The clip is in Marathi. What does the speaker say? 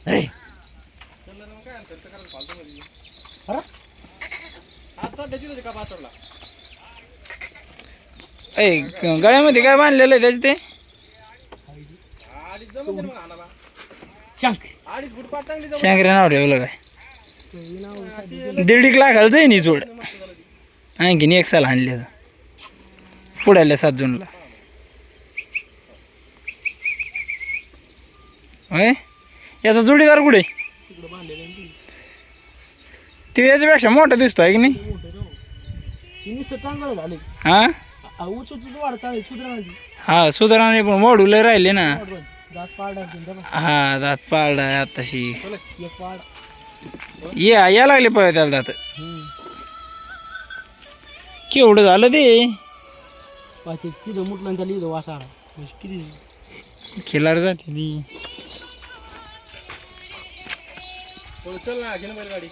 हे चल ना मग काय खर्च करायला फालतू मध्ये अरे आज सध्या तिथे का पाचवडला ऐ गळ्यामध्ये काय बांधलेलं आहे त्याच ते अडीच जमून दे मग आणाला शंक 2.5 फूट पाच चांगली जमून शांगरे नाव ठेवलं काय ती 1.5 लाखाला जाईन ही जोड मस्त झालं ती. आणखीन एक साल आणले पुढाल्या 7 जूनला होय याचा जोडीदार कुठे तिकडे बांधलेलं आहे ना ते याच्यापेक्षा मोठा दिसतो आहे की नाही ते मोठं राव. ती नुसतं टांगळ झाले हा उच वाढत आहे सुधारणाची हा सुधाराने पण वाढूला राहिले ना दात पाडा हा दात पाळला आताशी एक पाड या लागले पाहिजे त्याला दात केवढं झालं ते पाच तिथं मुठलं त्याला इथं वासा आला म्हणजे किती खिलार जाते ती थोडं चल ना घेणं बैलगाडी